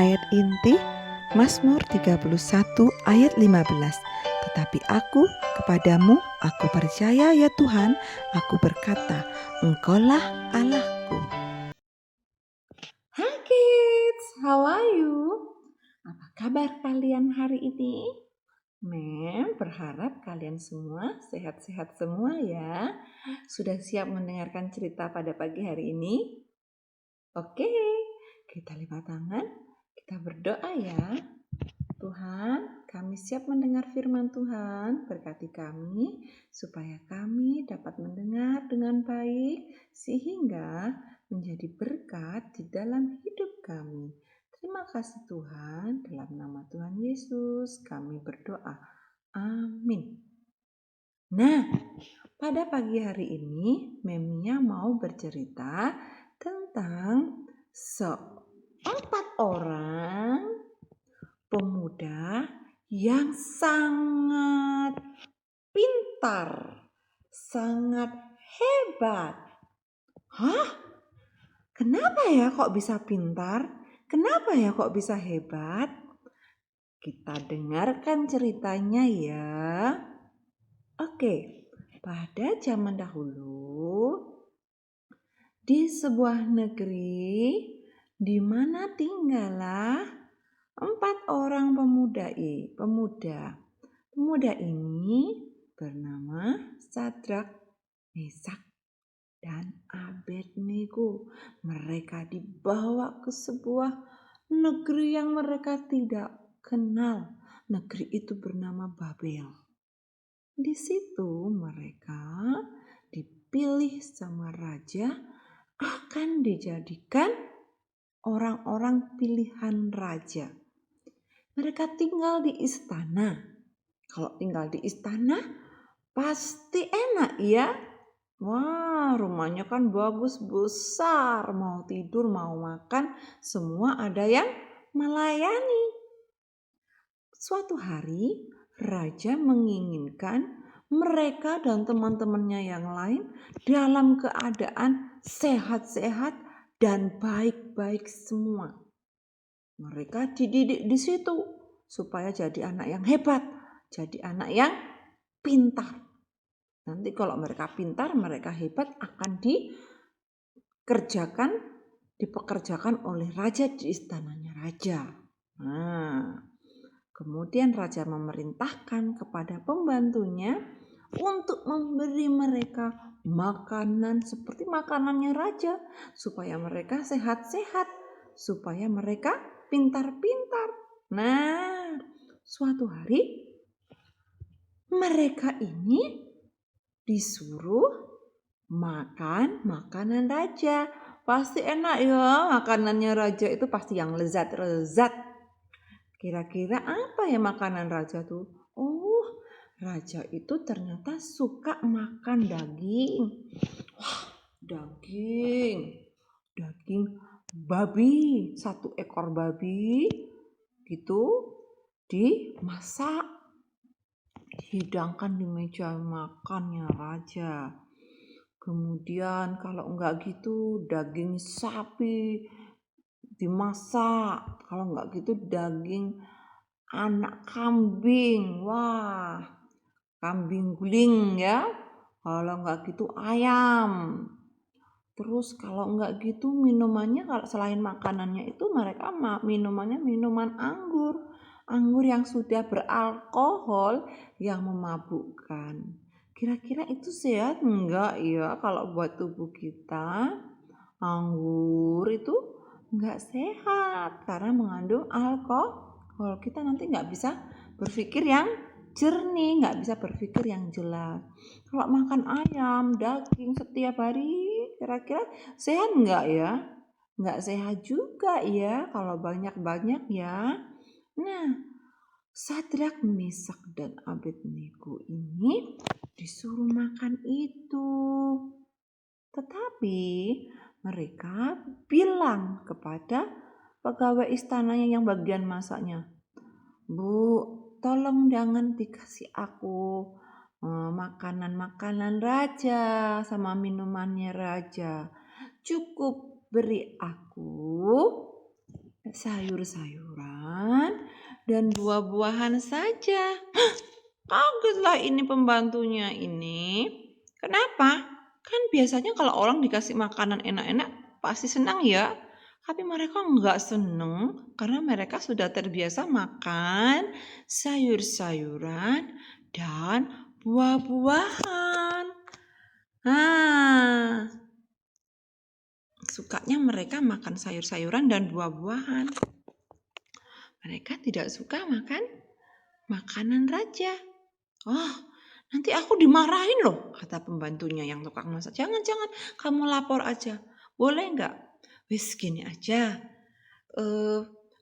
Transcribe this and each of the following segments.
Ayat inti Mazmur 31 ayat 15. Tetapi aku kepadamu, aku percaya ya Tuhan, aku berkata, Engkaulah Allahku. Hai kids, how are you? Apa kabar kalian hari ini? Mem berharap kalian semua sehat-sehat semua ya. Sudah siap mendengarkan cerita pada pagi hari ini? Oke, kita lipat tangan, kita berdoa ya. Tuhan, kami siap mendengar firman Tuhan, berkati kami supaya kami dapat mendengar dengan baik sehingga menjadi berkat di dalam hidup kami. Terima kasih Tuhan, dalam nama Tuhan Yesus kami berdoa. Amin. Nah, pada pagi hari ini Memia mau bercerita tentang 4 orang pemuda yang sangat pintar, sangat hebat. Hah? Kenapa ya kok bisa pintar? Kenapa ya kok bisa hebat? Kita dengarkan ceritanya ya. Oke, pada zaman dahulu di sebuah negeri di mana tinggallah 4 orang pemuda. Pemuda ini bernama Sadrak, Mesak, dan Abednego. Mereka dibawa ke sebuah negeri yang mereka tidak kenal. Negeri itu bernama Babel. Di situ mereka dipilih sama raja akan dijadikan orang-orang pilihan raja. Mereka tinggal di istana. Kalau tinggal di istana pasti enak ya. Wah, rumahnya kan bagus, besar. Mau tidur, mau makan, semua ada yang melayani. Suatu hari, raja menginginkan mereka dan teman-temannya yang lain dalam keadaan sehat-sehat dan baik-baik semua. Mereka dididik di situ supaya jadi anak yang hebat, jadi anak yang pintar. Nanti kalau mereka pintar, mereka hebat akan dipekerjakan oleh raja di istananya raja. Nah, kemudian raja memerintahkan kepada pembantunya untuk memberi mereka makanan seperti makanannya raja supaya mereka sehat-sehat, supaya mereka pintar-pintar. Nah, suatu hari mereka ini disuruh makan makanan raja. Pasti enak ya, makanannya raja itu pasti yang lezat-lezat. Kira-kira apa ya makanan raja tuh? Oh, raja itu ternyata suka makan daging. Wah, daging babi, 1 ekor babi gitu dimasak, dihidangkan di meja makannya raja. Kemudian kalau enggak gitu daging sapi dimasak, kalau enggak gitu daging anak kambing. Wah, kambing guling ya. Kalau enggak gitu ayam. Terus kalau enggak gitu minumannya, kalau selain makanannya itu mereka minumannya minuman anggur. Anggur yang sudah beralkohol yang memabukkan. Kira-kira itu sehat enggak ya kalau buat tubuh kita? Anggur itu enggak sehat karena mengandung alkohol. Kita nanti enggak bisa berpikir yang jernih, enggak bisa berpikir yang jelas. Kalau makan ayam, daging setiap hari, kira-kira sehat enggak ya? Enggak sehat juga ya kalau banyak-banyak ya. Nah, Sadrak, Mesak, dan Abednego ini disuruh makan itu. Tetapi mereka bilang kepada pegawai istananya yang bagian masaknya, Bu, tolong jangan dikasih aku makanan-makanan raja sama minumannya raja. Cukup beri aku sayur-sayuran dan buah-buahan saja. Kagetlah ini pembantunya ini. Kenapa? Kan biasanya kalau orang dikasih makanan enak-enak pasti senang ya. Tapi mereka nggak seneng karena mereka sudah terbiasa makan sayur-sayuran dan buah-buahan. Nah, sukanya mereka makan sayur-sayuran dan buah-buahan. Mereka tidak suka makan makanan raja. Oh, nanti aku dimarahin loh, kata pembantunya yang tukang masak. Jangan, kamu lapor aja. Boleh nggak? Wis gini aja.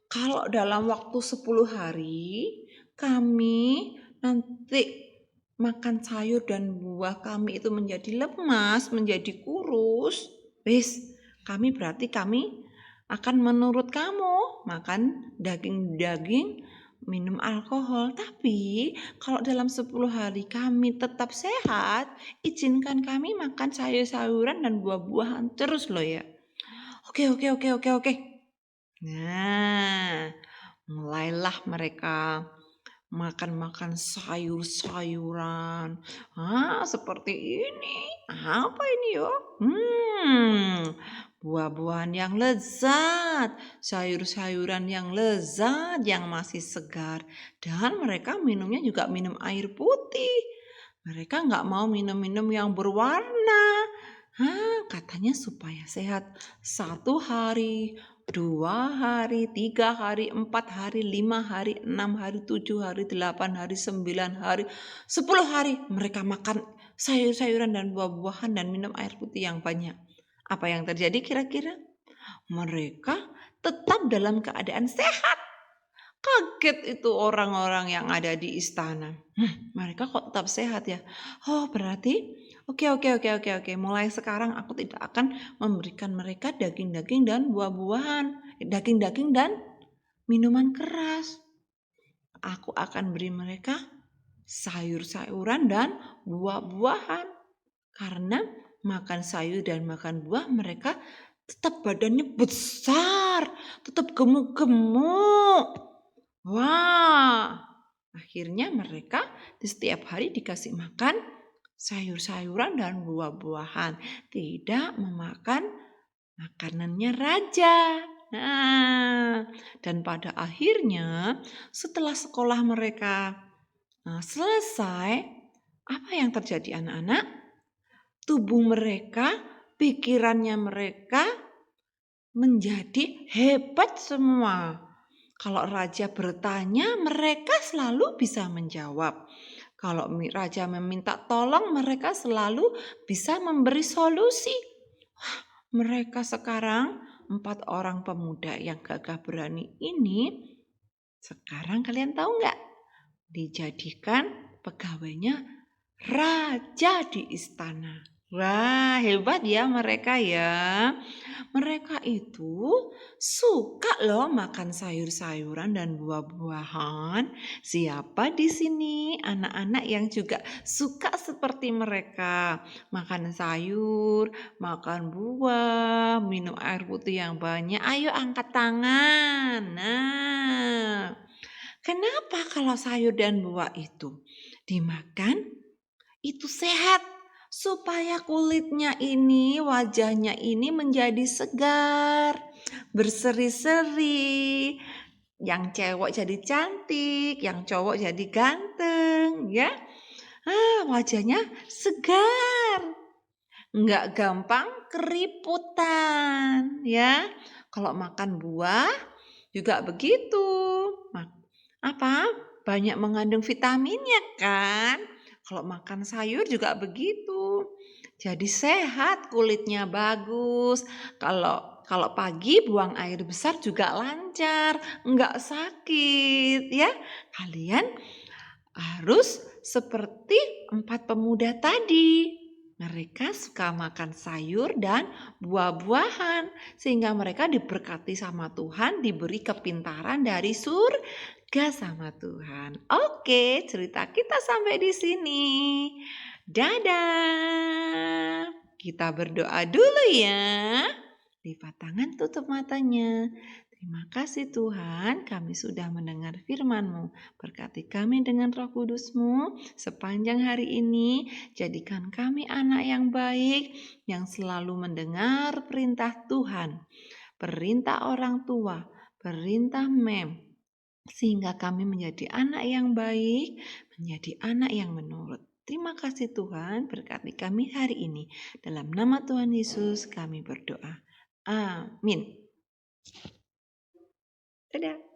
Kalau dalam waktu 10 hari, kami nanti makan sayur dan buah kami itu menjadi lemas, menjadi kurus. Wis, kami akan menurut kamu makan daging-daging, minum alkohol. Tapi kalau dalam 10 hari kami tetap sehat, izinkan kami makan sayur-sayuran dan buah-buahan terus loh ya. Oke. Nah, mulailah mereka makan sayur-sayuran. Seperti ini. Apa ini yo? Buah-buahan yang lezat, sayur-sayuran yang lezat, yang masih segar. Dan mereka minumnya juga minum air putih. Mereka nggak mau minum-minum yang berwarna. Katanya supaya sehat 1 hari, 2 hari, 3 hari, 4 hari, 5 hari, 6 hari, 7 hari, 8 hari, 9 hari, 10 hari. Mereka makan sayur-sayuran dan buah-buahan dan minum air putih yang banyak. Apa yang terjadi kira-kira? Mereka tetap dalam keadaan sehat. Kaget itu orang-orang yang ada di istana. Mereka kok tetap sehat ya? Oh, berarti oke. Mulai sekarang aku tidak akan memberikan mereka daging-daging dan buah-buahan, daging-daging dan minuman keras. Aku akan beri mereka sayur-sayuran dan buah-buahan. Karena makan sayur dan makan buah mereka tetap badannya besar, tetap gemuk-gemuk. Wah, akhirnya mereka di setiap hari dikasih makan sayur-sayuran dan buah-buahan, tidak memakan makanannya raja. Dan pada akhirnya setelah sekolah mereka selesai, apa yang terjadi anak-anak? Tubuh mereka, pikirannya mereka menjadi hebat semua. Kalau raja bertanya, mereka selalu bisa menjawab. Kalau raja meminta tolong, mereka selalu bisa memberi solusi. Mereka sekarang 4 orang pemuda yang gagah berani ini, sekarang kalian tahu nggak? Dijadikan pegawainya raja di istana. Wah, hebat ya mereka ya. Mereka itu suka loh makan sayur-sayuran dan buah-buahan. Siapa di sini anak-anak yang juga suka seperti mereka? Makan sayur, makan buah, minum air putih yang banyak. Ayo angkat tangan. Nah, kenapa kalau sayur dan buah itu dimakan itu sehat? Supaya kulitnya ini, wajahnya ini menjadi segar, berseri-seri. Yang cewek jadi cantik, yang cowok jadi ganteng, ya. Wajahnya segar, nggak gampang keriputan, ya. Kalau makan buah juga begitu. Banyak mengandung vitaminnya kan. Kalau makan sayur juga begitu. Jadi sehat, kulitnya bagus. Kalau pagi buang air besar juga lancar, enggak sakit ya. Kalian harus seperti 4 pemuda tadi. Mereka suka makan sayur dan buah-buahan sehingga mereka diberkati sama Tuhan, diberi kepintaran dari surga sama Tuhan. Oke, cerita kita sampai di sini. Dadah. Kita berdoa dulu ya. Lipat tangan, tutup matanya. Terima kasih Tuhan, kami sudah mendengar firman-Mu. Berkati kami dengan Roh Kudus-Mu sepanjang hari ini. Jadikan kami anak yang baik, yang selalu mendengar perintah Tuhan, perintah orang tua, perintah sehingga kami menjadi anak yang baik, menjadi anak yang menurut. Terima kasih Tuhan, berkati kami hari ini. Dalam nama Tuhan Yesus kami berdoa. Amin. Dadah.